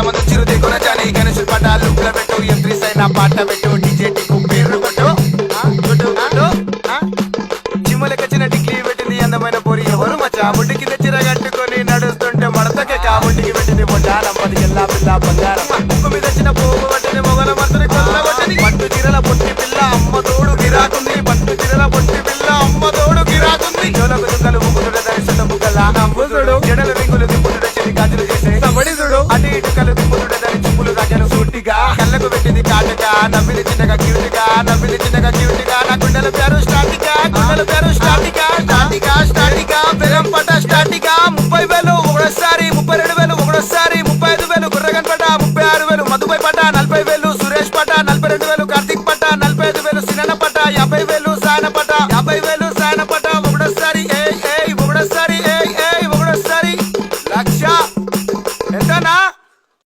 మంది చిరుతి కొనజాని గణేష్ పటాలు పెట్టు ఎంత్రీ సైనా పాట పెట్టు డీజేటి పేరు కొట్టు చిమ్మలకొచ్చిన డిగ్రీ పెట్టింది అందమైన పొరి ఎవరు మచ్చా ముడ్డి కింద చిర కట్టుకొని నడుస్తుంటే మడతకే కాబుడ్డికి పెట్టింది బొడ్డానమ్మది ఎల్లా పిల్ల బంగారం ముక్కు మీద వచ్చిన పోగు పట్టింది మొగల మంత్రి కొల్లబట్టింది పట్టు చీరల పొట్టి పిల్ల అమ్మ తోడు గిరాకుంది పట్టు చీరల పొట్టి పిల్ల అమ్మ తోడు గిరాకుంది జోలకు దుక్కలు ముగ్గుతుడ దర్శన బుగ్గల నవ్వుతుడు జడలు రింగులు దిప్పుతుడ చెది గాజులు చేసే సబడి చూడు అటు ఇటుకలు దిప్పుతుడ దాని చుప్పులు దగ్గర సూటిగా కళ్ళకు పెట్టింది కాటగా నవ్విది చిన్నగా క్యూట్గా నవ్విది చిన్నగా క్యూట్గా నా గుండెల పేరు స్టాటిగా గుండెల పేరు స్టాటిగా స్టాటిగా స్టాటిగా బెరం పట స్టాటిగా